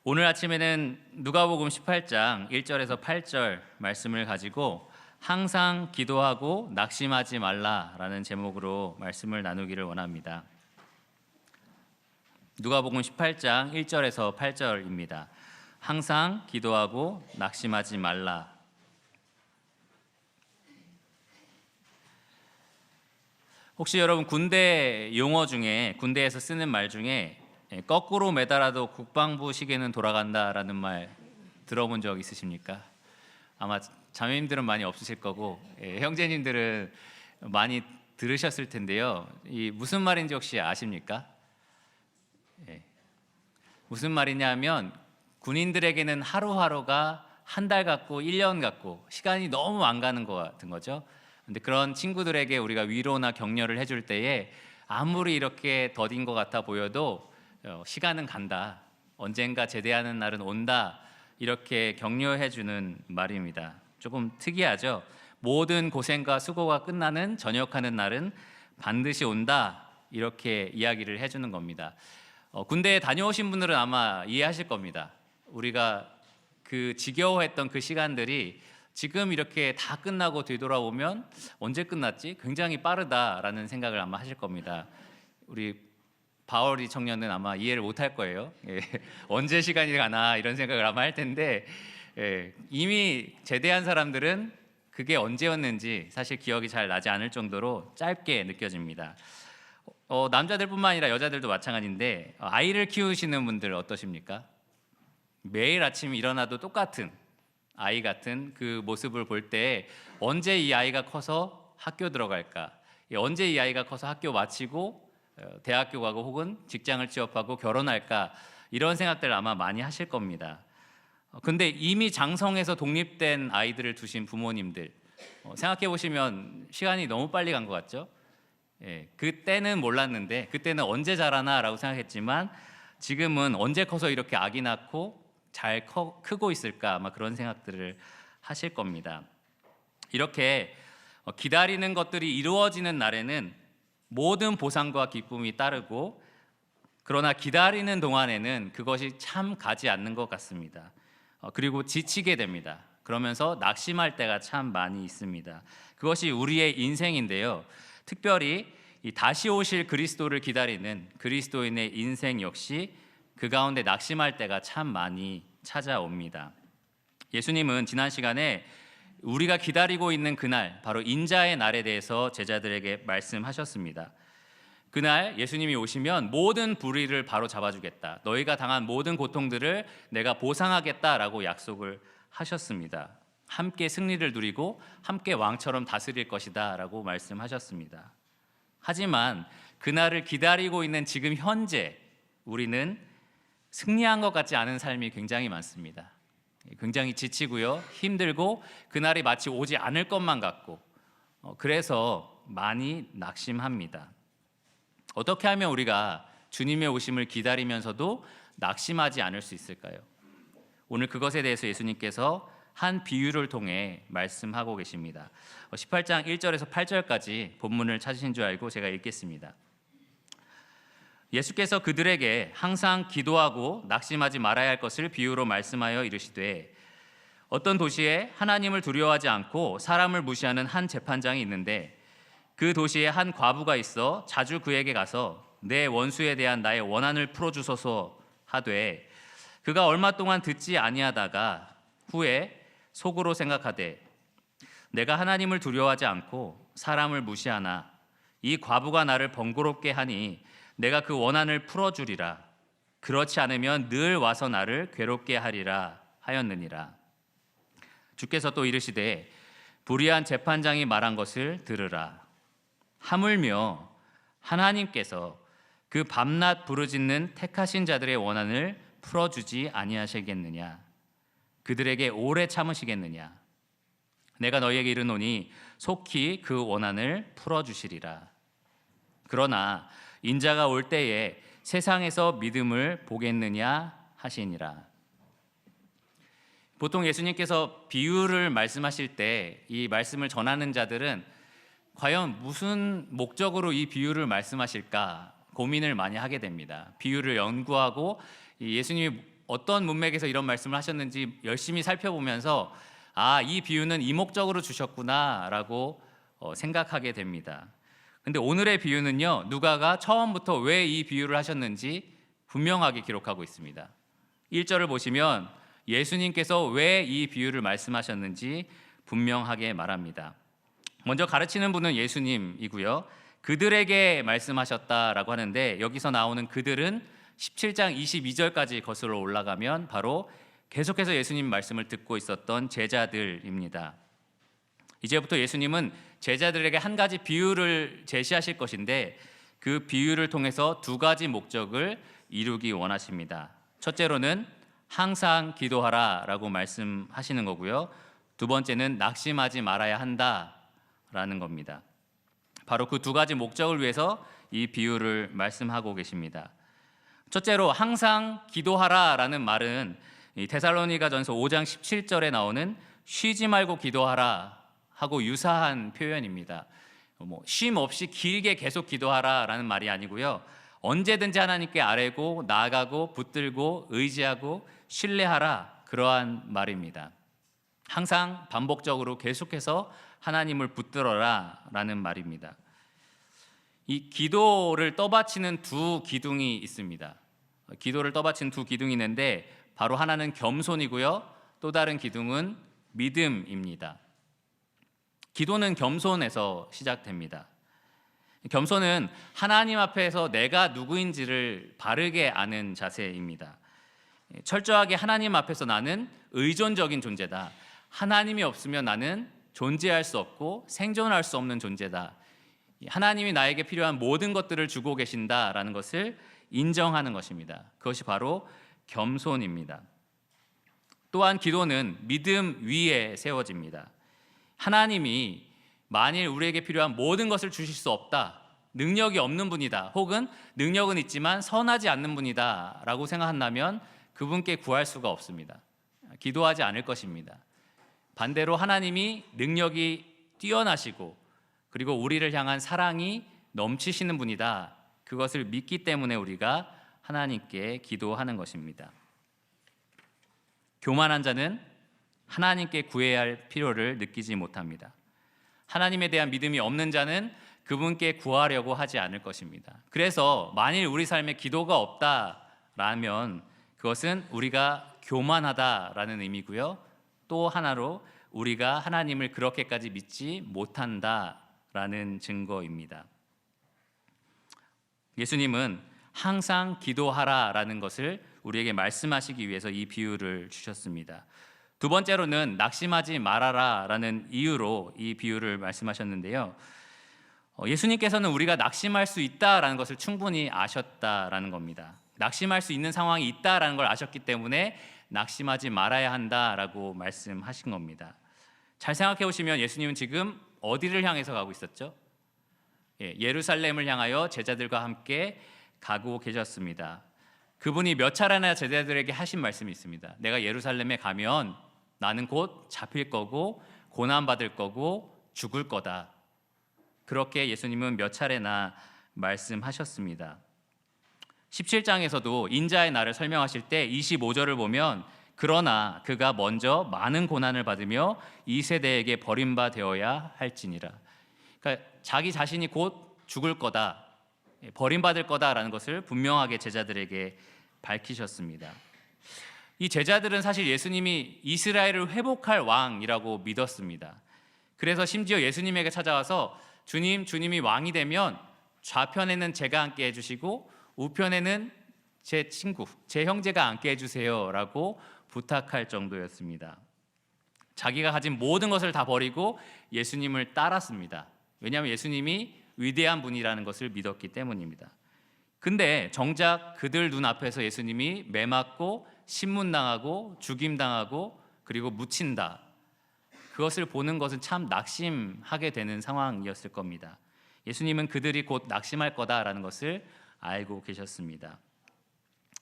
오늘 아침에는 누가복음 18장 1절에서 8절 말씀을 가지고 항상 기도하고 낙심하지 말라라는 제목으로 말씀을 나누기를 원합니다. 누가복음 18장 1절에서 8절입니다. 항상 기도하고 낙심하지 말라. 혹시 여러분 군대 용어 중에, 군대에서 쓰는 말 중에 거꾸로 매달아도 국방부 시계는 돌아간다라는 말 들어본 적 있으십니까? 아마 자매님들은 많이 없으실 거고 형제님들은 많이 들으셨을 텐데요. 이 무슨 말인지 혹시 아십니까? 무슨 말이냐면 군인들에게는 하루하루가 한 달 같고 1년 같고 시간이 너무 안 가는 것 같은 거죠. 근데 그런 친구들에게 우리가 위로나 격려를 해줄 때에 아무리 이렇게 더딘 것 같아 보여도 시간은 간다, 언젠가 제대하는 날은 온다, 이렇게 격려해주는 말입니다. 조금 특이하죠. 모든 고생과 수고가 끝나는 전역하는 날은 반드시 온다, 이렇게 이야기를 해주는 겁니다. 군대에 다녀오신 분들은 아마 이해하실 겁니다. 우리가 그 지겨워했던 그 시간들이 지금 이렇게 다 끝나고 되돌아보면 언제 끝났지? 굉장히 빠르다라는 생각을 아마 하실 겁니다. 우리 바월이 청년은 아마 이해를 못할 거예요. 언제 시간이 가나 이런 생각을 아마 할 텐데 이미 제대한 사람들은 그게 언제였는지 사실 기억이 잘 나지 않을 정도로 짧게 느껴집니다. 남자들뿐만 아니라 여자들도 마찬가지인데 아이를 키우시는 분들 어떠십니까? 매일 아침 일어나도 똑같은 아이 같은 그 모습을 볼 때 언제 이 아이가 커서 학교 들어갈까? 언제 이 아이가 커서 학교 마치고 대학교 가고 혹은 직장을 취업하고 결혼할까? 이런 생각들을 아마 많이 하실 겁니다. 근데 이미 장성해서 독립된 아이들을 두신 부모님들 생각해 보시면 시간이 너무 빨리 간 것 같죠? 그때는 몰랐는데, 그때는 언제 자라나라고 생각했지만 지금은 언제 커서 이렇게 아기 낳고 잘 크고 있을까, 아마 그런 생각들을 하실 겁니다. 이렇게 기다리는 것들이 이루어지는 날에는 모든 보상과 기쁨이 따르고, 그러나 기다리는 동안에는 그것이 참 가지 않는 것 같습니다. 그리고 지치게 됩니다. 그러면서 낙심할 때가 참 많이 있습니다. 그것이 우리의 인생인데요. 특별히 이 다시 오실 그리스도를 기다리는 그리스도인의 인생 역시 그 가운데 낙심할 때가 참 많이 찾아옵니다. 예수님은 지난 시간에 우리가 기다리고 있는 그날, 바로 인자의 날에 대해서 제자들에게 말씀하셨습니다. 그날 예수님이 오시면 모든 불의를 바로 잡아주겠다, 너희가 당한 모든 고통들을 내가 보상하겠다라고 약속을 하셨습니다. 함께 승리를 누리고 함께 왕처럼 다스릴 것이다 라고 말씀하셨습니다. 하지만 그날을 기다리고 있는 지금 현재 우리는 승리한 것 같지 않은 삶이 굉장히 많습니다. 굉장히 지치고요, 힘들고 그날이 마치 오지 않을 것만 같고, 그래서 많이 낙심합니다. 어떻게 하면 우리가 주님의 오심을 기다리면서도 낙심하지 않을 수 있을까요? 오늘 그것에 대해서 예수님께서 한 비유를 통해 말씀하고 계십니다. 18장 1절에서 8절까지 본문을 찾으신 줄 알고 제가 읽겠습니다. 예수께서 그들에게 항상 기도하고 낙심하지 말아야 할 것을 비유로 말씀하여 이르시되, 어떤 도시에 하나님을 두려워하지 않고 사람을 무시하는 한 재판장이 있는데, 그 도시에 한 과부가 있어 자주 그에게 가서 내 원수에 대한 나의 원한을 풀어주소서 하되, 그가 얼마 동안 듣지 아니하다가 후에 속으로 생각하되, 내가 하나님을 두려워하지 않고 사람을 무시하나 이 과부가 나를 번거롭게 하니 내가 그 원한을 풀어주리라. 그렇지 않으면 늘 와서 나를 괴롭게 하리라 하였느니라. 주께서 또 이르시되, 불의한 재판장이 말한 것을 들으라. 하물며 하나님께서 그 밤낮 부르짖는 택하신 자들의 원한을 풀어주지 아니하시겠느냐? 그들에게 오래 참으시겠느냐? 내가 너희에게 이르노니 속히 그 원한을 풀어주시리라. 그러나 인자가 올 때에 세상에서 믿음을 보겠느냐 하시니라. 보통 예수님께서 비유를 말씀하실 때 이 말씀을 전하는 자들은 과연 무슨 목적으로 이 비유를 말씀하실까 고민을 많이 하게 됩니다. 비유를 연구하고 예수님이 어떤 문맥에서 이런 말씀을 하셨는지 열심히 살펴보면서 이 비유는 이목적으로 주셨구나라고 생각하게 됩니다. 근데 오늘의 비유는요, 누가가 처음부터 왜 이 비유를 하셨는지 분명하게 기록하고 있습니다. 1절을 보시면 예수님께서 왜 이 비유를 말씀하셨는지 분명하게 말합니다. 먼저 가르치는 분은 예수님이고요. 그들에게 말씀하셨다라고 하는데, 여기서 나오는 그들은 17장 22절까지 거슬러 올라가면 바로 계속해서 예수님 말씀을 듣고 있었던 제자들입니다. 이제부터 예수님은 제자들에게 한 가지 비유를 제시하실 것인데, 그 비유를 통해서 두 가지 목적을 이루기 원하십니다. 첫째로는 항상 기도하라라고 말씀하시는 거고요. 두 번째는 낙심하지 말아야 한다라는 겁니다. 바로 그 두 가지 목적을 위해서 이 비유를 말씀하고 계십니다. 첫째로 항상 기도하라라는 말은 데살로니가전서 5장 17절에 나오는 쉬지 말고 기도하라 하고 유사한 표현입니다. 쉼 없이 길게 계속 기도하라라는 말이 아니고요. 언제든지 하나님께 아뢰고 나아가고 붙들고 의지하고 신뢰하라, 그러한 말입니다. 항상 반복적으로 계속해서 하나님을 붙들어라라는 말입니다. 이 기도를 떠받치는 두 기둥이 있습니다. 기도를 떠받치는 두 기둥이 있는데, 바로 하나는 겸손이고요, 또 다른 기둥은 믿음입니다. 기도는 겸손에서 시작됩니다. 겸손은 하나님 앞에서 내가 누구인지를 바르게 아는 자세입니다. 철저하게 하나님 앞에서 나는 의존적인 존재다. 하나님이 없으면 나는 존재할 수 없고 생존할 수 없는 존재다. 하나님이 나에게 필요한 모든 것들을 주고 계신다라는 것을 인정하는 것입니다. 그것이 바로 겸손입니다. 또한 기도는 믿음 위에 세워집니다. 하나님이 만일 우리에게 필요한 모든 것을 주실 수 없다, 능력이 없는 분이다, 혹은 능력은 있지만 선하지 않는 분이다 라고 생각한다면 그분께 구할 수가 없습니다. 기도하지 않을 것입니다. 반대로 하나님이 능력이 뛰어나시고 그리고 우리를 향한 사랑이 넘치시는 분이다, 그것을 믿기 때문에 우리가 하나님께 기도하는 것입니다. 교만한 자는 하나님께 구해야 할 필요를 느끼지 못합니다. 하나님에 대한 믿음이 없는 자는 그분께 구하려고 하지 않을 것입니다. 그래서 만일 우리 삶에 기도가 없다라면 그것은 우리가 교만하다라는 의미고요, 또 하나로 우리가 하나님을 그렇게까지 믿지 못한다라는 증거입니다. 예수님은 항상 기도하라라는 것을 우리에게 말씀하시기 위해서 이 비유를 주셨습니다. 두 번째로는 낙심하지 말아라라는 이유로 이 비유를 말씀하셨는데요. 예수님께서는 우리가 낙심할 수 있다라는 것을 충분히 아셨다라는 겁니다. 낙심할 수 있는 상황이 있다라는 걸 아셨기 때문에 낙심하지 말아야 한다라고 말씀하신 겁니다. 잘 생각해 보시면 예수님은 지금 어디를 향해서 가고 있었죠? 예루살렘을 향하여 제자들과 함께 가고 계셨습니다. 그분이 몇 차례나 제자들에게 하신 말씀이 있습니다. 내가 예루살렘에 가면 나는 곧 잡힐 거고 고난받을 거고 죽을 거다. 그렇게 예수님은 몇 차례나 말씀하셨습니다. 17장에서도 인자의 날을 설명하실 때 25절을 보면 그러나 그가 먼저 많은 고난을 받으며 이 세대에게 버림바 되어야 할지니라. 그러니까 자기 자신이 곧 죽을 거다, 버림받을 거다라는 것을 분명하게 제자들에게 밝히셨습니다. 이 제자들은 사실 예수님이 이스라엘을 회복할 왕이라고 믿었습니다. 그래서 심지어 예수님에게 찾아와서 주님이 왕이 되면 좌편에는 제가 앉게 해주시고 우편에는 제 친구, 제 형제가 앉게 해주세요 라고 부탁할 정도였습니다. 자기가 가진 모든 것을 다 버리고 예수님을 따랐습니다. 왜냐하면 예수님이 위대한 분이라는 것을 믿었기 때문입니다. 근데 정작 그들 눈앞에서 예수님이 매맞고 신문당하고 죽임당하고 그리고 묻힌다, 그것을 보는 것은 참 낙심하게 되는 상황이었을 겁니다. 예수님은 그들이 곧 낙심할 거다라는 것을 알고 계셨습니다.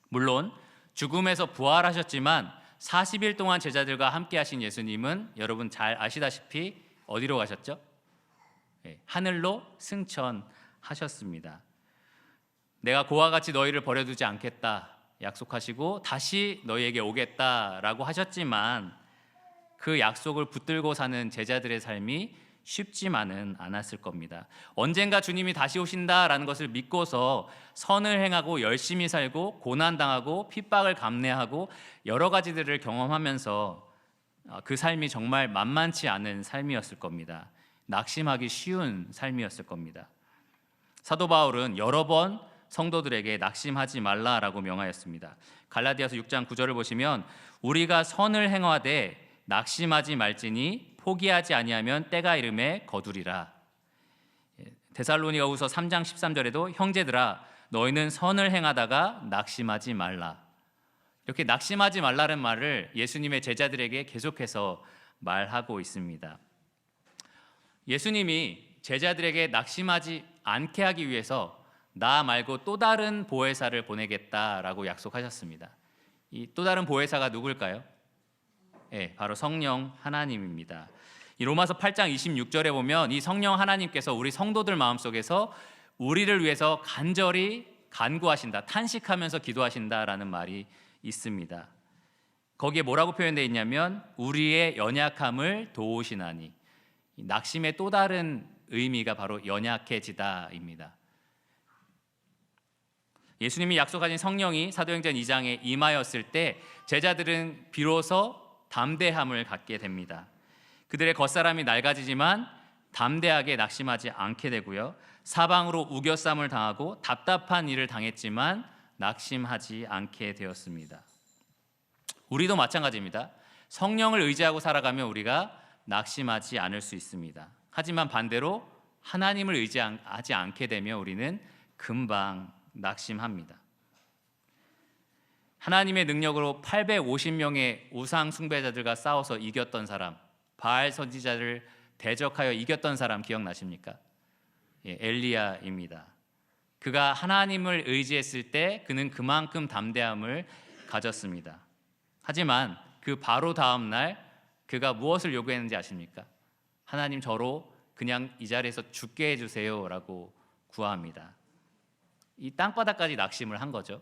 물론 죽음에서 부활하셨지만 40일 동안 제자들과 함께 하신 예수님은 여러분 잘 아시다시피 어디로 가셨죠? 하늘로 승천하셨습니다. 내가 고와 같이 너희를 버려두지 않겠다 약속하시고 다시 너희에게 오겠다라고 하셨지만 그 약속을 붙들고 사는 제자들의 삶이 쉽지만은 않았을 겁니다. 언젠가 주님이 다시 오신다라는 것을 믿고서 선을 행하고 열심히 살고 고난당하고 핍박을 감내하고 여러 가지들을 경험하면서 그 삶이 정말 만만치 않은 삶이었을 겁니다. 낙심하기 쉬운 삶이었을 겁니다. 사도 바울은 여러 번 성도들에게 낙심하지 말라라고 명하였습니다. 갈라디아서 6장 9절을 보시면 우리가 선을 행하되 낙심하지 말지니 포기하지 아니하면 때가 이름에 거두리라. 데살로니가후서 3장 13절에도 형제들아 너희는 선을 행하다가 낙심하지 말라. 이렇게 낙심하지 말라는 말을 예수님의 제자들에게 계속해서 말하고 있습니다. 예수님이 제자들에게 낙심하지 않게 하기 위해서 나 말고 또 다른 보혜사를 보내겠다라고 약속하셨습니다. 이 또 다른 보혜사가 누굴까요? 바로 성령 하나님입니다. 이 로마서 8장 26절에 보면 이 성령 하나님께서 우리 성도들 마음속에서 우리를 위해서 간절히 간구하신다, 탄식하면서 기도하신다라는 말이 있습니다. 거기에 뭐라고 표현되어 있냐면 우리의 연약함을 도우시나니. 낙심의 또 다른 의미가 바로 연약해지다입니다. 예수님이 약속하신 성령이 사도행전 2장에 임하였을 때 제자들은 비로소 담대함을 갖게 됩니다. 그들의 겉사람이 낡아지지만 담대하게 낙심하지 않게 되고요. 사방으로 우겨쌈을 당하고 답답한 일을 당했지만 낙심하지 않게 되었습니다. 우리도 마찬가지입니다. 성령을 의지하고 살아가면 우리가 낙심하지 않을 수 있습니다. 하지만 반대로 하나님을 의지하지 않게 되면 우리는 금방 낙심합니다. 하나님의 능력으로 850명의 우상 숭배자들과 싸워서 이겼던 사람, 바알 선지자를 대적하여 이겼던 사람 기억나십니까? 엘리야입니다. 그가 하나님을 의지했을 때 그는 그만큼 담대함을 가졌습니다. 하지만 그 바로 다음 날 그가 무엇을 요구했는지 아십니까? 하나님 저로 그냥 이 자리에서 죽게 해주세요라고 구합니다. 이 땅바닥까지 낙심을 한 거죠.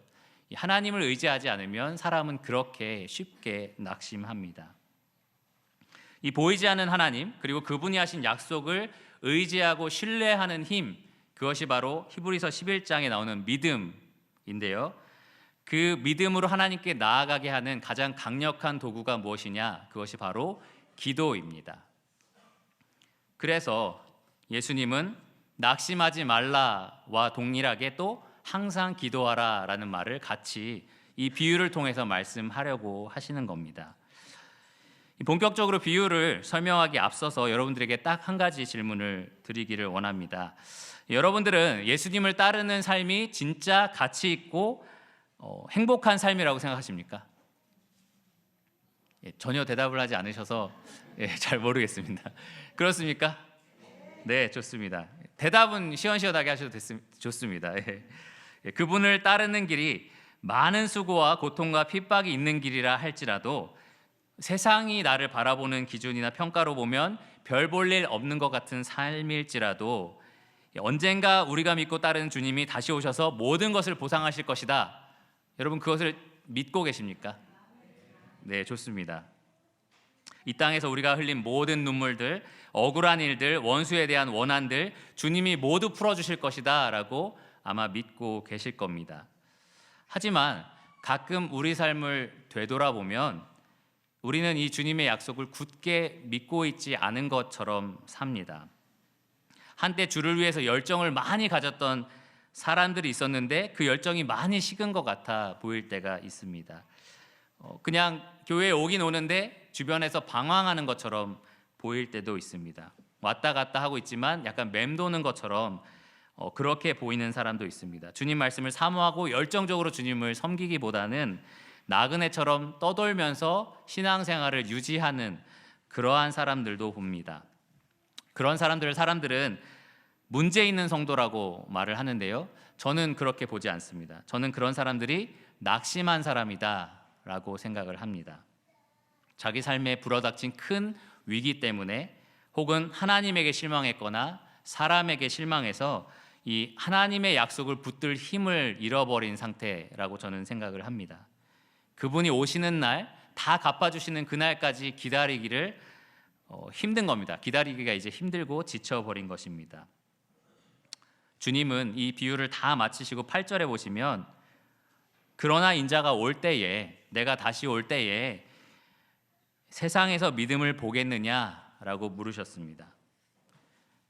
하나님을 의지하지 않으면 사람은 그렇게 쉽게 낙심합니다. 이 보이지 않는 하나님 그리고 그분이 하신 약속을 의지하고 신뢰하는 힘, 그것이 바로 히브리서 11장에 나오는 믿음인데요. 그 믿음으로 하나님께 나아가게 하는 가장 강력한 도구가 무엇이냐? 그것이 바로 기도입니다. 그래서 예수님은 낙심하지 말라와 동일하게 또 항상 기도하라라는 말을 같이 이 비유를 통해서 말씀하려고 하시는 겁니다. 본격적으로 비유를 설명하기 앞서서 여러분들에게 딱 한 가지 질문을 드리기를 원합니다. 여러분들은 예수님을 따르는 삶이 진짜 가치 있고 행복한 삶이라고 생각하십니까? 전혀 대답을 하지 않으셔서 잘 모르겠습니다. 그렇습니까? 네, 좋습니다. 대답은 시원시원하게 하셔도 좋습니다. 그분을 따르는 길이 많은 수고와 고통과 핍박이 있는 길이라 할지라도 세상이 나를 바라보는 기준이나 평가로 보면 별 볼 일 없는 것 같은 삶일지라도 언젠가 우리가 믿고 따르는 주님이 다시 오셔서 모든 것을 보상하실 것이다. 여러분 그것을 믿고 계십니까? 네, 좋습니다. 이 땅에서 우리가 흘린 모든 눈물들, 억울한 일들, 원수에 대한 원한들 주님이 모두 풀어주실 것이다 라고 아마 믿고 계실 겁니다. 하지만 가끔 우리 삶을 되돌아보면 우리는 이 주님의 약속을 굳게 믿고 있지 않은 것처럼 삽니다. 한때 주를 위해서 열정을 많이 가졌던 사람들이 있었는데 그 열정이 많이 식은 것 같아 보일 때가 있습니다. 그냥 교회에 오긴 오는데 주변에서 방황하는 것처럼 보일 때도 있습니다. 왔다 갔다 하고 있지만 약간 맴도는 것처럼 그렇게 보이는 사람도 있습니다. 주님 말씀을 사모하고 열정적으로 주님을 섬기기보다는 나그네처럼 떠돌면서 신앙생활을 유지하는 그러한 사람들도 봅니다. 그런 사람들은 문제 있는 성도라고 말을 하는데요. 저는 그렇게 보지 않습니다. 저는 그런 사람들이 낙심한 사람이다 라고 생각을 합니다. 자기 삶에 불어닥친 큰 위기 때문에 혹은 하나님에게 실망했거나 사람에게 실망해서 이 하나님의 약속을 붙들 힘을 잃어버린 상태라고 저는 생각을 합니다. 그분이 오시는 날, 다 갚아주시는 그날까지 기다리기를 힘든 겁니다. 기다리기가 이제 힘들고 지쳐버린 것입니다. 주님은 이 비유를 다 마치시고 8절에 보시면 그러나 인자가 올 때에, 내가 다시 올 때에 세상에서 믿음을 보겠느냐라고 물으셨습니다.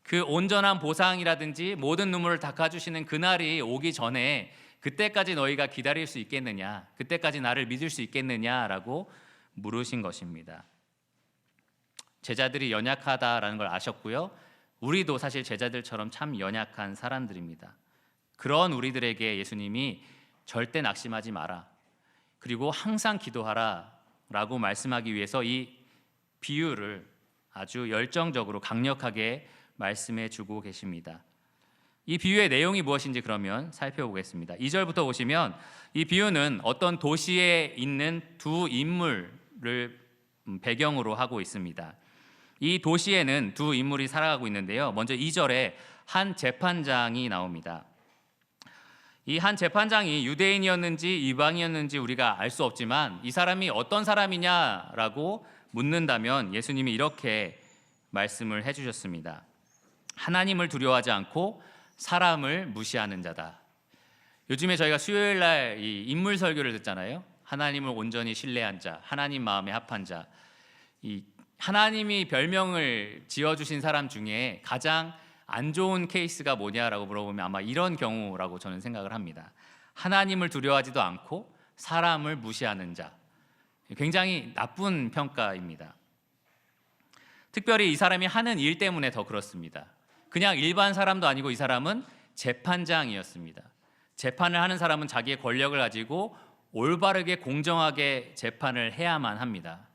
그 온전한 보상이라든지 모든 눈물을 닦아주시는 그날이 오기 전에 그때까지 너희가 기다릴 수 있겠느냐, 그때까지 나를 믿을 수 있겠느냐라고 물으신 것입니다. 제자들이 연약하다라는 걸 아셨고요. 우리도 사실 제자들처럼 참 연약한 사람들입니다. 그런 우리들에게 예수님이 절대 낙심하지 마라, 그리고 항상 기도하라 라고 말씀하기 위해서 이 비유를 아주 열정적으로 강력하게 말씀해 주고 계십니다. 이 비유의 내용이 무엇인지 그러면 살펴보겠습니다. 2절부터 보시면 이 비유는 어떤 도시에 있는 두 인물을 배경으로 하고 있습니다. 이 도시에는 두 인물이 살아가고 있는데요. 먼저 2절에 한 재판장이 나옵니다. 이 한 재판장이 유대인이었는지 이방인이었는지 우리가 알 수 없지만 이 사람이 어떤 사람이냐라고 묻는다면 예수님이 이렇게 말씀을 해주셨습니다. 하나님을 두려워하지 않고 사람을 무시하는 자다. 요즘에 저희가 수요일 날 이 인물 설교를 듣잖아요. 하나님을 온전히 신뢰한 자, 하나님 마음에 합한 자. 이 하나님이 별명을 지어주신 사람 중에 가장 안 좋은 케이스가 뭐냐라고 물어보면 아마 이런 경우라고 저는 생각을 합니다. 하나님을 두려워하지도 않고 사람을 무시하는 자. 굉장히 나쁜 평가입니다. 특별히 이 사람이 하는 일 때문에 더 그렇습니다. 그냥 일반 사람도 아니고 이 사람은 재판장이었습니다. 재판을 하는 사람은 자기의 권력을 가지고 올바르게 공정하게 재판을 해야만 합니다.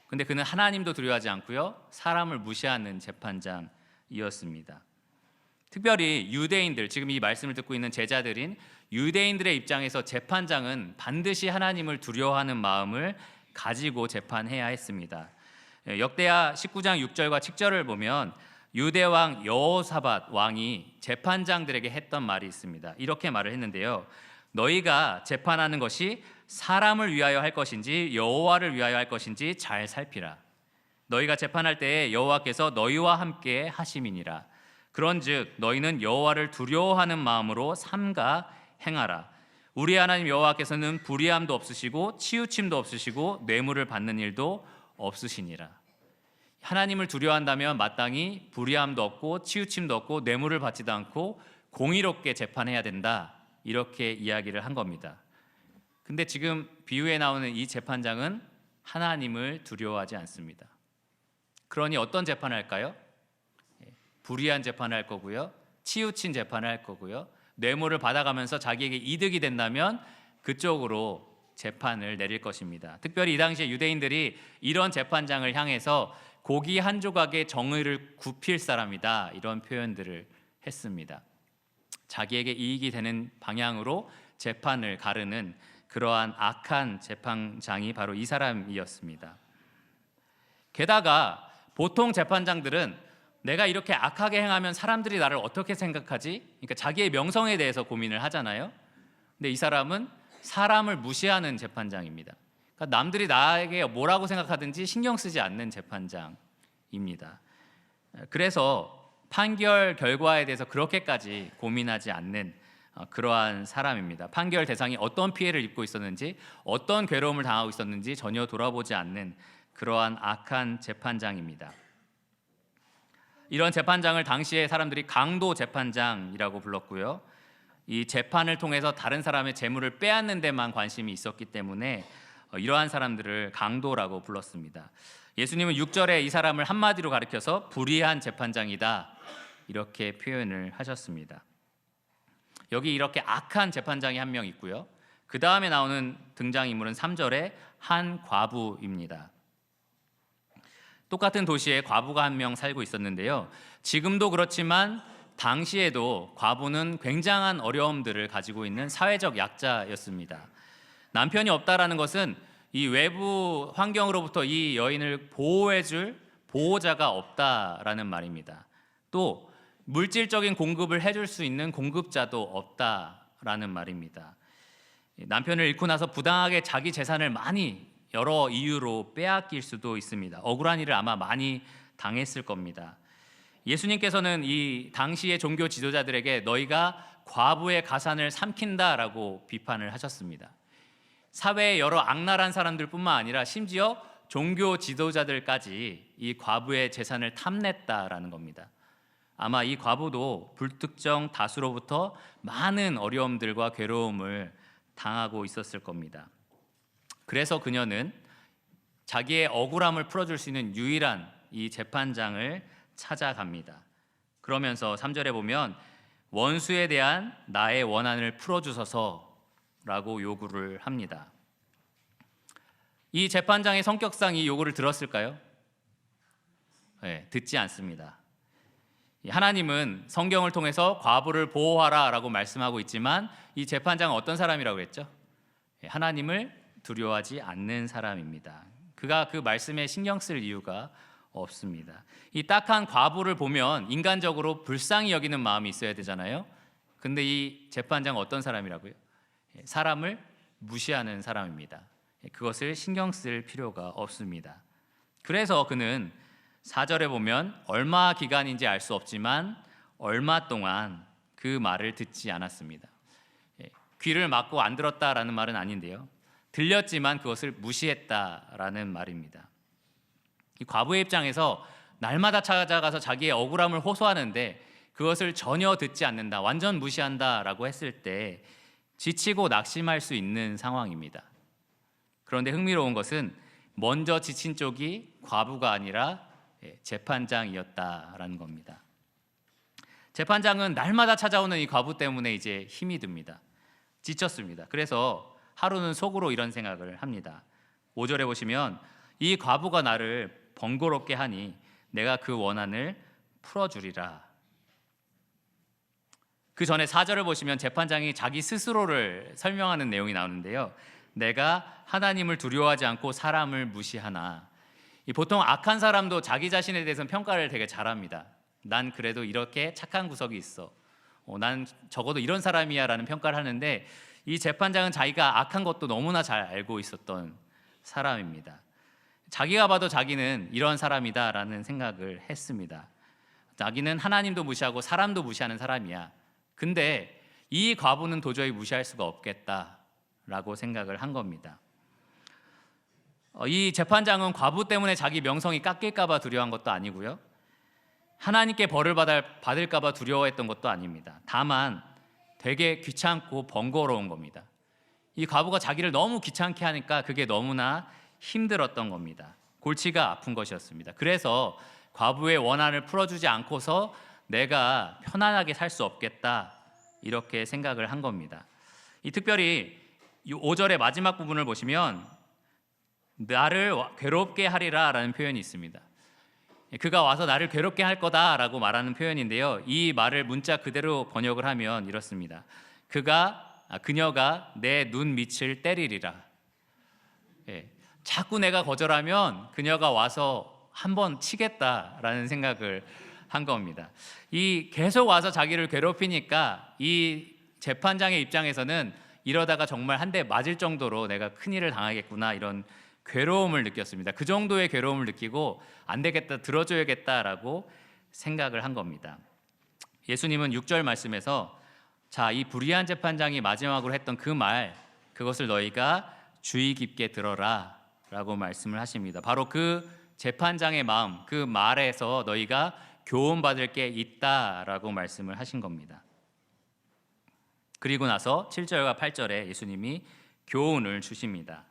근데 그는 하나님도 두려워하지 않고요, 사람을 무시하는 재판장이었습니다. 특별히 유대인들, 지금 이 말씀을 듣고 있는 제자들인 유대인들의 입장에서 재판장은 반드시 하나님을 두려워하는 마음을 가지고 재판해야 했습니다. 역대하 19장 6절과 7절을 보면 유대왕 여호사밧 왕이 재판장들에게 했던 말이 있습니다. 이렇게 말을 했는데요. 너희가 재판하는 것이 사람을 위하여 할 것인지 여호와를 위하여 할 것인지 잘 살피라. 너희가 재판할 때에 여호와께서 너희와 함께 하심이니라. 그런즉 너희는 여호와를 두려워하는 마음으로 삼가 행하라. 우리 하나님 여호와께서는 불의함도 없으시고 치우침도 없으시고 뇌물을 받는 일도 없으시니라. 하나님을 두려워한다면 마땅히 불의함도 없고 치우침도 없고 뇌물을 받지도 않고 공의롭게 재판해야 된다, 이렇게 이야기를 한 겁니다. 근데 지금 비유에 나오는 이 재판장은 하나님을 두려워하지 않습니다. 그러니 어떤 재판을 할까요? 불의한 재판을 할 거고요, 치우친 재판을 할 거고요, 뇌물을 받아가면서 자기에게 이득이 된다면 그쪽으로 재판을 내릴 것입니다. 특별히 이 당시에 유대인들이 이런 재판장을 향해서 고기 한 조각에 정의를 굽힐 사람이다, 이런 표현들을 했습니다. 자기에게 이익이 되는 방향으로 재판을 가르는 그러한 악한 재판장이 바로 이 사람이었습니다. 게다가 보통 재판장들은 내가 이렇게 악하게 행하면 사람들이 나를 어떻게 생각하지? 그러니까 자기의 명성에 대해서 고민을 하잖아요. 근데 이 사람은 사람을 무시하는 재판장입니다. 그러니까 남들이 나에게 뭐라고 생각하든지 신경 쓰지 않는 재판장입니다. 그래서 판결 결과에 대해서 그렇게까지 고민하지 않는 그러한 사람입니다. 판결 대상이 어떤 피해를 입고 있었는지, 어떤 괴로움을 당하고 있었는지 전혀 돌아보지 않는 그러한 악한 재판장입니다. 이런 재판장을 당시에 사람들이 강도 재판장이라고 불렀고요. 이 재판을 통해서 다른 사람의 재물을 빼앗는 데만 관심이 있었기 때문에 이러한 사람들을 강도라고 불렀습니다. 예수님은 6절에 이 사람을 한마디로 가리켜서 불의한 재판장이다, 이렇게 표현을 하셨습니다. 여기 이렇게 악한 재판장이 한 명 있고요. 그 다음에 나오는 등장인물은 3절에 한 과부입니다. 똑같은 도시에 과부가 한 명 살고 있었는데요. 지금도 그렇지만 당시에도 과부는 굉장한 어려움들을 가지고 있는 사회적 약자였습니다. 남편이 없다라는 것은 이 외부 환경으로부터 이 여인을 보호해줄 보호자가 없다라는 말입니다. 또 물질적인 공급을 해줄 수 있는 공급자도 없다라는 말입니다. 남편을 잃고 나서 부당하게 자기 재산을 많이 여러 이유로 빼앗길 수도 있습니다. 억울한 일을 아마 많이 당했을 겁니다. 예수님께서는 이 당시의 종교 지도자들에게 너희가 과부의 가산을 삼킨다라고 비판을 하셨습니다. 사회의 여러 악랄한 사람들뿐만 아니라 심지어 종교 지도자들까지 이 과부의 재산을 탐냈다라는 겁니다. 아마 이 과부도 불특정 다수로부터 많은 어려움들과 괴로움을 당하고 있었을 겁니다. 그래서 그녀는 자기의 억울함을 풀어줄 수 있는 유일한 이 재판장을 찾아갑니다. 그러면서 3절에 보면 원수에 대한 나의 원한을 풀어주소서라고 요구를 합니다. 이 재판장의 성격상 이 요구를 들었을까요? 네, 듣지 않습니다. 하나님은 성경을 통해서 과부를 보호하라라고 말씀하고 있지만 이 재판장은 어떤 사람이라고 했죠? 하나님을 두려워하지 않는 사람입니다. 그가 그 말씀에 신경 쓸 이유가 없습니다. 이 딱한 과부를 보면 인간적으로 불쌍히 여기는 마음이 있어야 되잖아요. 근데 이 재판장은 어떤 사람이라고요? 사람을 무시하는 사람입니다. 그것을 신경 쓸 필요가 없습니다. 그래서 그는 4절에 보면 얼마 기간인지 알 수 없지만 얼마 동안 그 말을 듣지 않았습니다. 귀를 막고 안 들었다라는 말은 아닌데요. 들렸지만 그것을 무시했다라는 말입니다. 이 과부의 입장에서 날마다 찾아가서 자기의 억울함을 호소하는데 그것을 전혀 듣지 않는다, 완전 무시한다라고 했을 때 지치고 낙심할 수 있는 상황입니다. 그런데 흥미로운 것은 먼저 지친 쪽이 과부가 아니라 재판장이었다라는 겁니다. 재판장은 날마다 찾아오는 이 과부 때문에 이제 힘이 듭니다. 지쳤습니다. 그래서 하루는 속으로 이런 생각을 합니다. 5절에 보시면 이 과부가 나를 번거롭게 하니 내가 그 원한을 풀어주리라. 그 전에 4절을 보시면 재판장이 자기 스스로를 설명하는 내용이 나오는데요. 내가 하나님을 두려워하지 않고 사람을 무시하나. 보통 악한 사람도 자기 자신에 대해서는 평가를 되게 잘합니다. 난 그래도 이렇게 착한 구석이 있어. 난 적어도 이런 사람이야 라는 평가를 하는데 이 재판장은 자기가 악한 것도 너무나 잘 알고 있었던 사람입니다. 자기가 봐도 자기는 이런 사람이다 라는 생각을 했습니다. 자기는 하나님도 무시하고 사람도 무시하는 사람이야. 근데 이 과부는 도저히 무시할 수가 없겠다라고 생각을 한 겁니다. 이 재판장은 과부 때문에 자기 명성이 깎일까 봐 두려워한 것도 아니고요. 하나님께 벌을 받을까 봐 두려워했던 것도 아닙니다. 다만 되게 귀찮고 번거로운 겁니다. 이 과부가 자기를 너무 귀찮게 하니까 그게 너무나 힘들었던 겁니다. 골치가 아픈 것이었습니다. 그래서 과부의 원한을 풀어주지 않고서 내가 편안하게 살 수 없겠다 이렇게 생각을 한 겁니다. 특별히 5절의 마지막 부분을 보시면 나를 괴롭게 하리라 라는 표현이 있습니다. 그가 와서 나를 괴롭게 할 거다라고 말하는 표현인데요. 이 말을 문자 그대로 번역을 하면 이렇습니다. 그녀가 내 눈 밑을 때리리라. 자꾸 내가 거절하면 그녀가 와서 한번 치겠다라는 생각을 한 겁니다. 계속 와서 자기를 괴롭히니까 이 재판장의 입장에서는 이러다가 정말 한 대 맞을 정도로 내가 큰일을 당하겠구나 이런 괴로움을 느꼈습니다. 그 정도의 괴로움을 느끼고 안 되겠다, 들어줘야겠다라고 생각을 한 겁니다. 예수님은 6절 말씀에서 이 불의한 재판장이 마지막으로 했던 그 말, 그것을 너희가 주의 깊게 들어라 라고 말씀을 하십니다. 바로 그 재판장의 마음, 그 말에서 너희가 교훈받을 게 있다라고 말씀을 하신 겁니다. 그리고 나서 7절과 8절에 예수님이 교훈을 주십니다.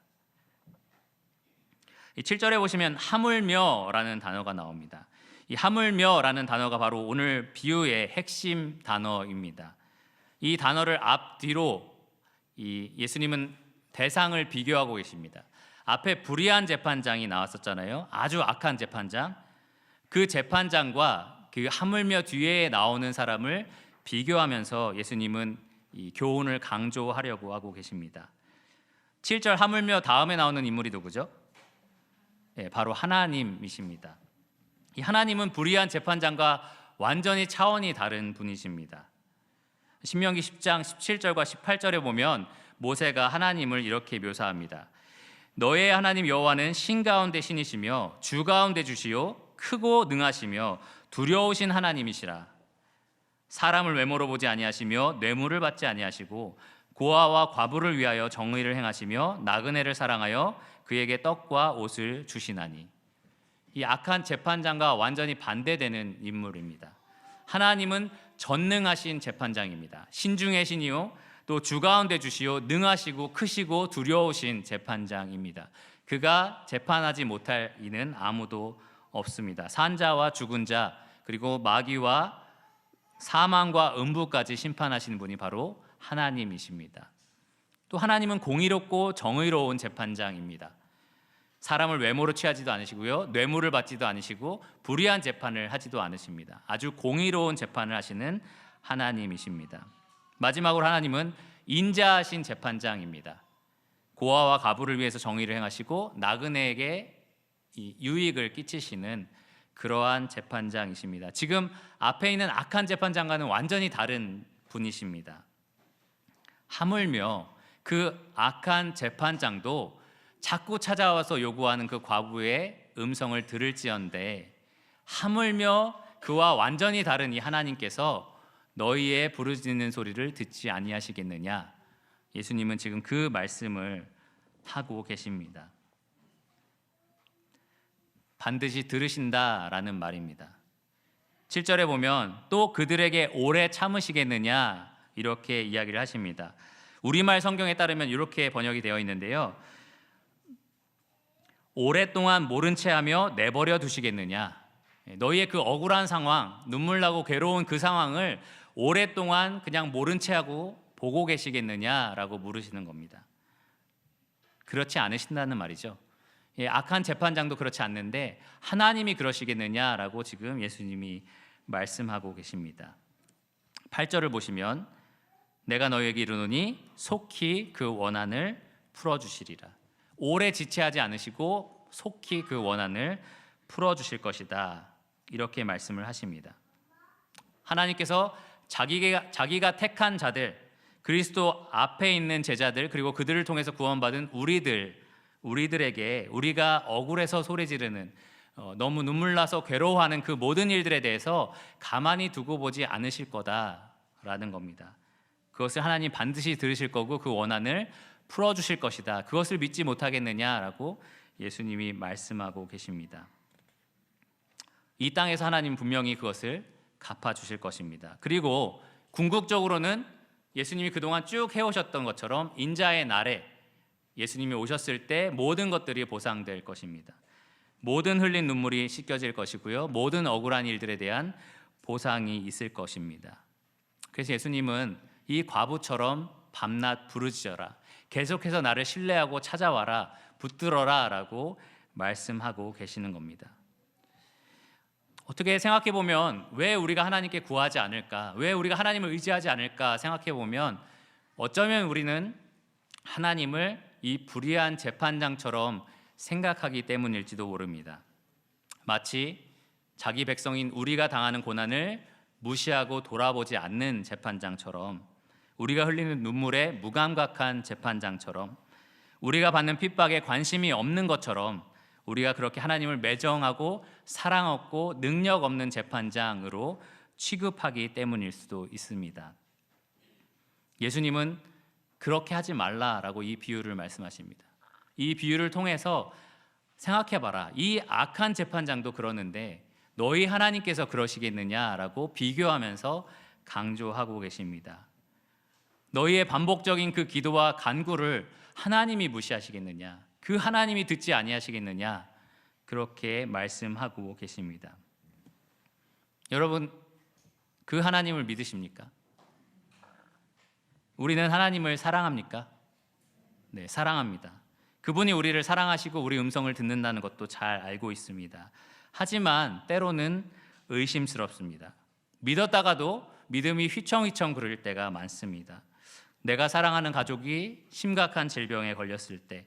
7절에 보시면 하물며라는 단어가 나옵니다. 이 하물며라는 단어가 바로 오늘 비유의 핵심 단어입니다. 이 단어를 앞뒤로 예수님은 대상을 비교하고 계십니다. 앞에 불의한 재판장이 나왔었잖아요. 아주 악한 재판장. 그 재판장과 그 하물며 뒤에 나오는 사람을 비교하면서 예수님은 이 교훈을 강조하려고 하고 계십니다. 7절 하물며 다음에 나오는 인물이 누구죠? 바로 하나님이십니다. 이 하나님은 불의한 재판장과 완전히 차원이 다른 분이십니다. 신명기 10장 17절과 18절에 보면 모세가 하나님을 이렇게 묘사합니다. 너의 하나님 여호와는 신 가운데 신이시며 주 가운데 주시요 크고 능하시며 두려우신 하나님이시라. 사람을 외모로 보지 아니하시며 뇌물을 받지 아니하시고 고아와 과부를 위하여 정의를 행하시며 나그네를 사랑하여 그에게 떡과 옷을 주시나니. 이 악한 재판장과 완전히 반대되는 인물입니다. 하나님은 전능하신 재판장입니다. 신중의 신이요 또 주 가운데 주시요 능하시고 크시고 두려우신 재판장입니다. 그가 재판하지 못할 이는 아무도 없습니다. 산자와 죽은 자 그리고 마귀와 사망과 음부까지 심판하시는 분이 바로 하나님이십니다. 또 하나님은 공의롭고 정의로운 재판장입니다. 사람을 외모로 취하지도 않으시고요, 뇌물을 받지도 않으시고 불의한 재판을 하지도 않으십니다. 아주 공의로운 재판을 하시는 하나님이십니다. 마지막으로 하나님은 인자하신 재판장입니다. 고아와 과부를 위해서 정의를 행하시고 나그네에게 유익을 끼치시는 그러한 재판장이십니다. 지금 앞에 있는 악한 재판장과는 완전히 다른 분이십니다. 하물며 그 악한 재판장도 자꾸 찾아와서 요구하는 그 과부의 음성을 들을지언데 하물며 그와 완전히 다른 이 하나님께서 너희의 부르짖는 소리를 듣지 아니하시겠느냐. 예수님은 지금 그 말씀을 하고 계십니다. 반드시 들으신다라는 말입니다. 7절에 보면 또 그들에게 오래 참으시겠느냐 이렇게 이야기를 하십니다. 우리말 성경에 따르면 이렇게 번역이 되어 있는데요, 오랫동안 모른 채 하며 내버려 두시겠느냐. 너희의 그 억울한 상황, 눈물 나고 괴로운 그 상황을 오랫동안 그냥 모른 채 하고 보고 계시겠느냐라고 물으시는 겁니다. 그렇지 않으신다는 말이죠. 악한 재판장도 그렇지 않는데 하나님이 그러시겠느냐라고 지금 예수님이 말씀하고 계십니다. 8절을 보시면 내가 너희에게 이르노니 속히 그 원한을 풀어주시리라. 오래 지체하지 않으시고 속히 그 원한을 풀어주실 것이다. 이렇게 말씀을 하십니다. 하나님께서 자기가 택한 자들, 그리스도 앞에 있는 제자들, 그리고 그들을 통해서 구원받은 우리들에게 우리가 억울해서 소리 지르는, 너무 눈물나서 괴로워하는 그 모든 일들에 대해서 가만히 두고 보지 않으실 거다라는 겁니다. 그것을 하나님 반드시 들으실 거고 그 원한을 풀어주실 것이다. 그것을 믿지 못하겠느냐라고 예수님이 말씀하고 계십니다. 이 땅에서 하나님 분명히 그것을 갚아주실 것입니다. 그리고 궁극적으로는 예수님이 그동안 쭉 해오셨던 것처럼 인자의 날에 예수님이 오셨을 때 모든 것들이 보상될 것입니다. 모든 흘린 눈물이 씻겨질 것이고요, 모든 억울한 일들에 대한 보상이 있을 것입니다. 그래서 예수님은 이 과부처럼 밤낮 부르짖어라, 계속해서 나를 신뢰하고 찾아와라, 붙들어라 라고 말씀하고 계시는 겁니다. 어떻게 생각해 보면 왜 우리가 하나님께 구하지 않을까, 왜 우리가 하나님을 의지하지 않을까 생각해 보면 어쩌면 우리는 하나님을 이 불의한 재판장처럼 생각하기 때문일지도 모릅니다. 마치 자기 백성인 우리가 당하는 고난을 무시하고 돌아보지 않는 재판장처럼, 우리가 흘리는 눈물에 무감각한 재판장처럼, 우리가 받는 핍박에 관심이 없는 것처럼 우리가 그렇게 하나님을 매정하고 사랑 없고 능력 없는 재판장으로 취급하기 때문일 수도 있습니다. 예수님은 그렇게 하지 말라라고 이 비유를 말씀하십니다. 이 비유를 통해서 생각해봐라, 이 악한 재판장도 그러는데 너희 하나님께서 그러시겠느냐라고 비교하면서 강조하고 계십니다. 너희의 반복적인 그 기도와 간구를 하나님이 무시하시겠느냐, 그 하나님이 듣지 아니하시겠느냐, 그렇게 말씀하고 계십니다. 여러분, 그 하나님을 믿으십니까? 우리는 하나님을 사랑합니까? 네, 사랑합니다. 그분이 우리를 사랑하시고 우리 음성을 듣는다는 것도 잘 알고 있습니다. 하지만 때로는 의심스럽습니다. 믿었다가도 믿음이 휘청휘청 그럴 때가 많습니다. 내가 사랑하는 가족이 심각한 질병에 걸렸을 때,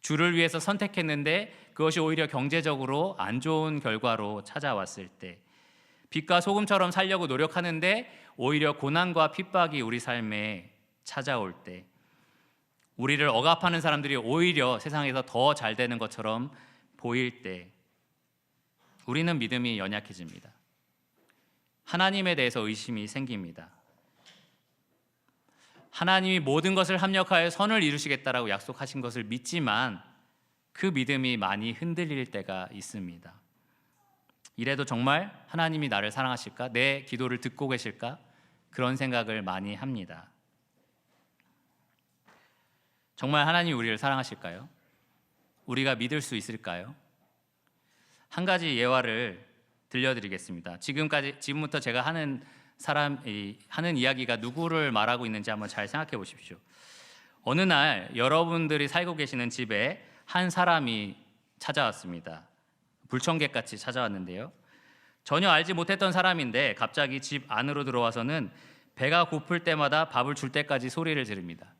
주를 위해서 선택했는데 그것이 오히려 경제적으로 안 좋은 결과로 찾아왔을 때, 빛과 소금처럼 살려고 노력하는데 오히려 고난과 핍박이 우리 삶에 찾아올 때, 우리를 억압하는 사람들이 오히려 세상에서 더 잘 되는 것처럼 보일 때 우리는 믿음이 연약해집니다. 하나님에 대해서 의심이 생깁니다. 하나님이 모든 것을 합력하여 선을 이루시겠다라고 약속하신 것을 믿지만 그 믿음이 많이 흔들릴 때가 있습니다. 이래도 정말 하나님이 나를 사랑하실까? 내 기도를 듣고 계실까? 그런 생각을 많이 합니다. 정말 하나님이 우리를 사랑하실까요? 우리가 믿을 수 있을까요? 한 가지 예화를 들려드리겠습니다. 지금부터 제가 하는 이야기가 누구를 말하고 있는지 한번 잘 생각해 보십시오. 어느 날 여러분들이 살고 계시는 집에 한 사람이 찾아왔습니다. 불청객같이 찾아왔는데요. 전혀 알지 못했던 사람인데 갑자기 집 안으로 들어와서는 배가 고플 때마다 밥을 줄 때까지 소리를 지릅니다.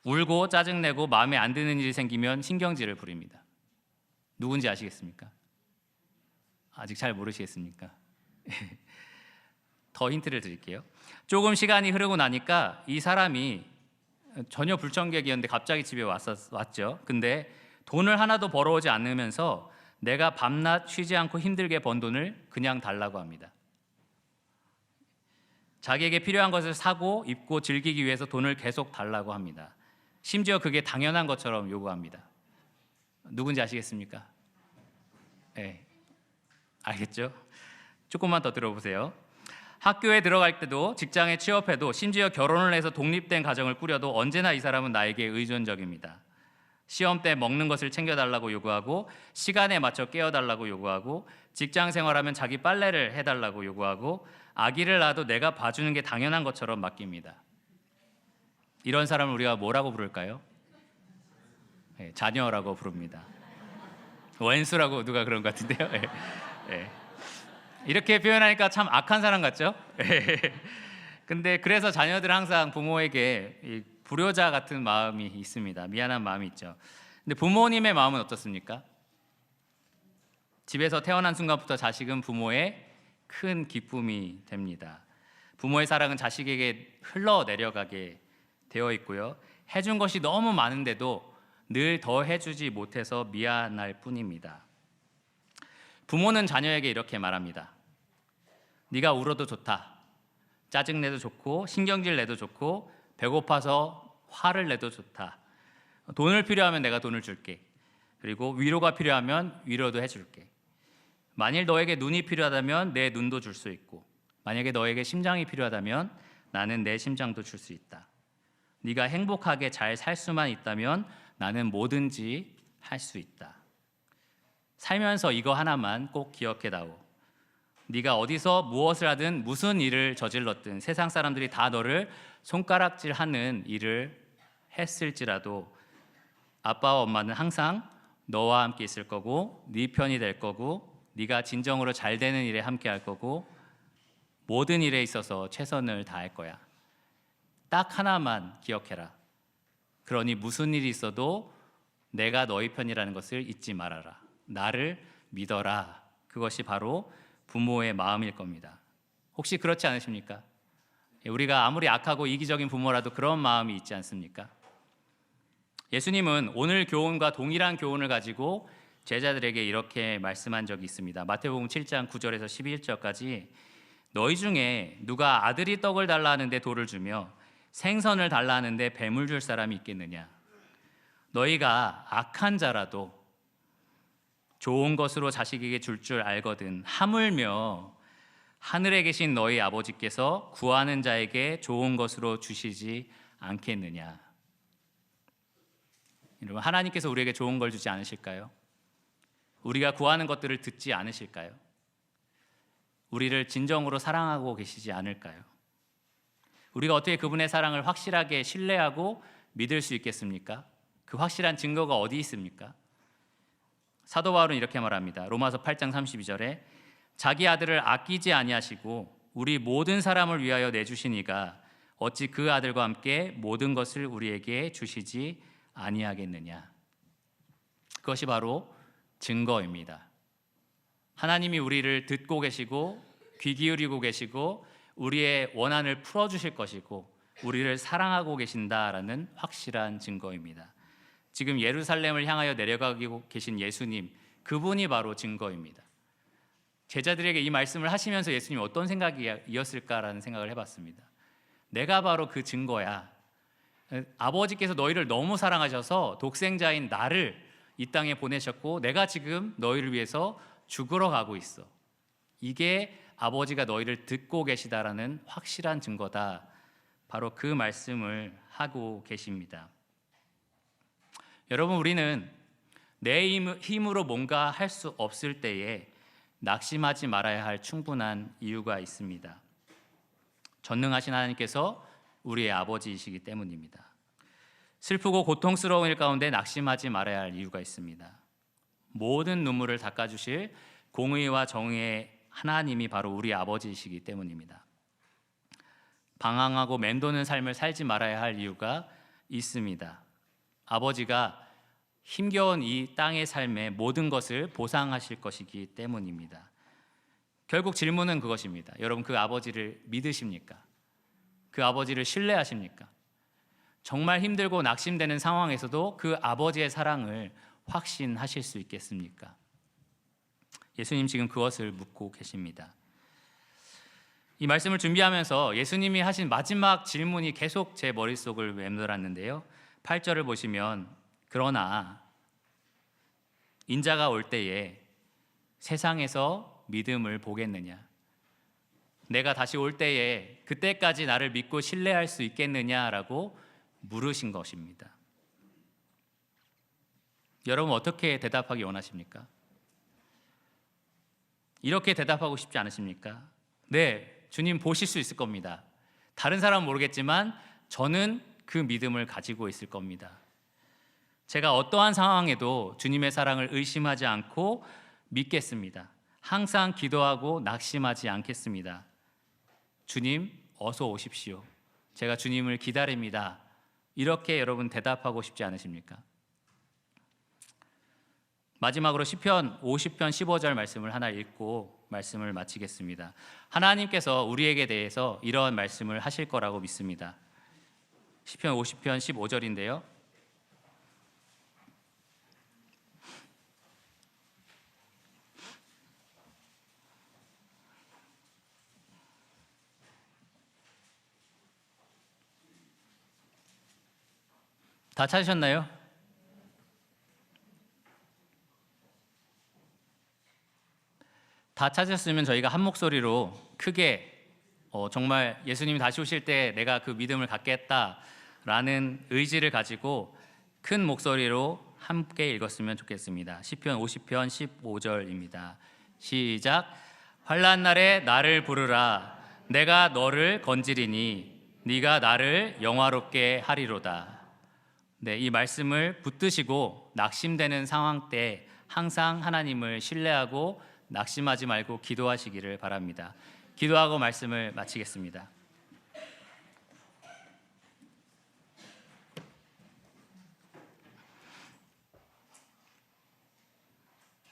울고 짜증내고 마음에 안 드는 일이 생기면 신경질을 부립니다. 누군지 아시겠습니까? 아직 잘 모르시겠습니까? 더 힌트를 드릴게요. 조금 시간이 흐르고 나니까 이 사람이 전혀 불청객이었는데 갑자기 집에 왔죠. 근데 돈을 하나도 벌어오지 않으면서 내가 밤낮 쉬지 않고 힘들게 번 돈을 그냥 달라고 합니다. 자기에게 필요한 것을 사고 입고 즐기기 위해서 돈을 계속 달라고 합니다. 심지어 그게 당연한 것처럼 요구합니다. 누군지 아시겠습니까? 네, 알겠죠? 조금만 더 들어보세요. 학교에 들어갈 때도 직장에 취업해도 심지어 결혼을 해서 독립된 가정을 꾸려도 언제나 이 사람은 나에게 의존적입니다. 시험 때 먹는 것을 챙겨달라고 요구하고 시간에 맞춰 깨워달라고 요구하고 직장 생활하면 자기 빨래를 해달라고 요구하고 아기를 낳아도 내가 봐주는 게 당연한 것처럼 맡깁니다. 이런 사람을 우리가 뭐라고 부를까요? 네, 자녀라고 부릅니다. 원수라고 누가 그런 것 같은데요. 네. 네. 이렇게 표현하니까 참 악한 사람 같죠? 근데 그래서 자녀들은 항상 부모에게 불효자 같은 마음이 있습니다. 미안한 마음이 있죠. 근데 부모님의 마음은 어떻습니까? 집에서 태어난 순간부터 자식은 부모의 큰 기쁨이 됩니다. 부모의 사랑은 자식에게 흘러내려가게 되어 있고요. 해준 것이 너무 많은데도 늘 더 해주지 못해서 미안할 뿐입니다. 부모는 자녀에게 이렇게 말합니다. 네가 울어도 좋다. 짜증내도 좋고 신경질 내도 좋고 배고파서 화를 내도 좋다. 돈을 필요하면 내가 돈을 줄게. 그리고 위로가 필요하면 위로도 해줄게. 만일 너에게 눈이 필요하다면 내 눈도 줄 수 있고 만약에 너에게 심장이 필요하다면 나는 내 심장도 줄 수 있다. 네가 행복하게 잘 살 수만 있다면 나는 뭐든지 할 수 있다. 살면서 이거 하나만 꼭 기억해다오. 네가 어디서 무엇을 하든 무슨 일을 저질렀든 세상 사람들이 다 너를 손가락질하는 일을 했을지라도 아빠와 엄마는 항상 너와 함께 있을 거고 네 편이 될 거고 네가 진정으로 잘 되는 일에 함께 할 거고 모든 일에 있어서 최선을 다할 거야. 딱 하나만 기억해라. 그러니 무슨 일이 있어도 내가 너희 편이라는 것을 잊지 말아라. 나를 믿어라. 그것이 바로 부모의 마음일 겁니다. 혹시 그렇지 않으십니까? 우리가 아무리 악하고 이기적인 부모라도 그런 마음이 있지 않습니까? 예수님은 오늘 교훈과 동일한 교훈을 가지고 제자들에게 이렇게 말씀한 적이 있습니다. 마태복음 7장 9절에서 11절까지 너희 중에 누가 아들이 떡을 달라 하는데 돌을 주며 생선을 달라 하는데 뱀을 줄 사람이 있겠느냐? 너희가 악한 자라도 좋은 것으로 자식에게 줄 줄 알거든 하물며 하늘에 계신 너희 아버지께서 구하는 자에게 좋은 것으로 주시지 않겠느냐? 여러분, 하나님께서 우리에게 좋은 걸 주지 않으실까요? 우리가 구하는 것들을 듣지 않으실까요? 우리를 진정으로 사랑하고 계시지 않을까요? 우리가 어떻게 그분의 사랑을 확실하게 신뢰하고 믿을 수 있겠습니까? 그 확실한 증거가 어디 있습니까? 사도 바울은 이렇게 말합니다. 로마서 8장 32절에 자기 아들을 아끼지 아니하시고 우리 모든 사람을 위하여 내주신 이가 어찌 그 아들과 함께 모든 것을 우리에게 주시지 아니하겠느냐. 그것이 바로 증거입니다. 하나님이 우리를 듣고 계시고 귀 기울이고 계시고 우리의 원한을 풀어주실 것이고 우리를 사랑하고 계신다라는 확실한 증거입니다. 지금 예루살렘을 향하여 내려가고 계신 예수님, 그분이 바로 증거입니다. 제자들에게 이 말씀을 하시면서 예수님이 어떤 생각이었을까라는 생각을 해봤습니다. 내가 바로 그 증거야. 아버지께서 너희를 너무 사랑하셔서 독생자인 나를 이 땅에 보내셨고 내가 지금 너희를 위해서 죽으러 가고 있어. 이게 아버지가 너희를 듣고 계시다라는 확실한 증거다. 바로 그 말씀을 하고 계십니다. 여러분, 우리는 내 힘으로 뭔가 할 수 없을 때에 낙심하지 말아야 할 충분한 이유가 있습니다. 전능하신 하나님께서 우리의 아버지이시기 때문입니다. 슬프고 고통스러운 일 가운데 낙심하지 말아야 할 이유가 있습니다. 모든 눈물을 닦아주실 공의와 정의의 하나님이 바로 우리 아버지이시기 때문입니다. 방황하고 맴도는 삶을 살지 말아야 할 이유가 있습니다. 아버지가 힘겨운 이 땅의 삶의 모든 것을 보상하실 것이기 때문입니다. 결국 질문은 그것입니다. 여러분, 그 아버지를 믿으십니까? 그 아버지를 신뢰하십니까? 정말 힘들고 낙심되는 상황에서도 그 아버지의 사랑을 확신하실 수 있겠습니까? 예수님 지금 그것을 묻고 계십니다. 이 말씀을 준비하면서 예수님이 하신 마지막 질문이 계속 제 머릿속을 맴돌았는데요. 8절을 보시면 그러나 인자가 올 때에 세상에서 믿음을 보겠느냐? 내가 다시 올 때에 그때까지 나를 믿고 신뢰할 수 있겠느냐라고 물으신 것입니다. 여러분, 어떻게 대답하기 원하십니까? 이렇게 대답하고 싶지 않으십니까? 네, 주님 보실 수 있을 겁니다. 다른 사람은 모르겠지만 저는 그 믿음을 가지고 있을 겁니다. 제가 어떠한 상황에도 주님의 사랑을 의심하지 않고 믿겠습니다. 항상 기도하고 낙심하지 않겠습니다. 주님, 어서 오십시오. 제가 주님을 기다립니다. 이렇게 여러분 대답하고 싶지 않으십니까? 마지막으로 시편 50편 15절 말씀을 하나 읽고 말씀을 마치겠습니다. 하나님께서 우리에게 대해서 이런 말씀을 하실 거라고 믿습니다. 시편 50편 15절인데요. 다 찾으셨나요? 다 찾으셨으면 저희가 한 목소리로 크게 정말 예수님이 다시 오실 때 내가 그 믿음을 갖겠다라는 의지를 가지고 큰 목소리로 함께 읽었으면 좋겠습니다. 시편 50편 15절입니다. 시작. 환난 날에 나를 부르라. 내가 너를 건지리니 네가 나를 영화롭게 하리로다. 네, 이 말씀을 붙드시고 낙심되는 상황 때 항상 하나님을 신뢰하고 낙심하지 말고 기도하시기를 바랍니다. 기도하고 말씀을 마치겠습니다.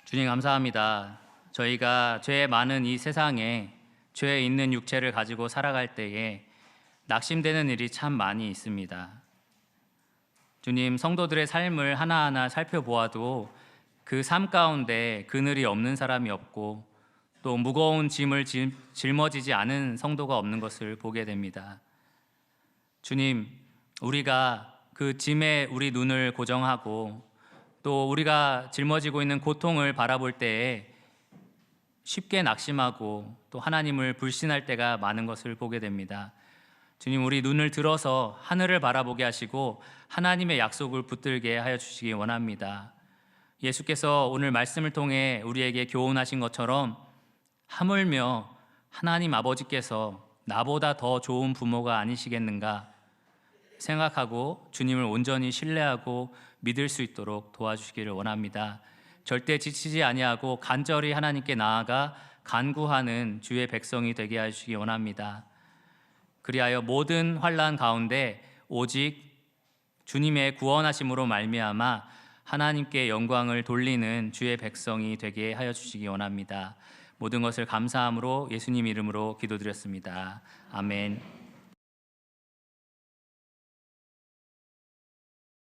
주님, 감사합니다. 저희가 죄 많은 이 세상에 죄에 있는 육체를 가지고 살아갈 때에 낙심되는 일이 참 많이 있습니다. 주님, 성도들의 삶을 하나하나 살펴보아도 그 삶 가운데 그늘이 없는 사람이 없고 또 무거운 짐을 짊어지지 않은 성도가 없는 것을 보게 됩니다. 주님, 우리가 그 짐에 우리 눈을 고정하고 또 우리가 짊어지고 있는 고통을 바라볼 때에 쉽게 낙심하고 또 하나님을 불신할 때가 많은 것을 보게 됩니다. 주님, 우리 눈을 들어서 하늘을 바라보게 하시고 하나님의 약속을 붙들게 하여 주시기 원합니다. 예수께서 오늘 말씀을 통해 우리에게 교훈하신 것처럼 하물며 하나님 아버지께서 나보다 더 좋은 부모가 아니시겠는가 생각하고 주님을 온전히 신뢰하고 믿을 수 있도록 도와주시기를 원합니다. 절대 지치지 아니하고 간절히 하나님께 나아가 간구하는 주의 백성이 되게 하시기 원합니다. 그리하여 모든 환난 가운데 오직 주님의 구원하심으로 말미암아 하나님께 영광을 돌리는 주의 백성이 되게 하여 주시기 원합니다. 모든 것을 감사함으로 예수님 이름으로 기도드렸습니다. 아멘.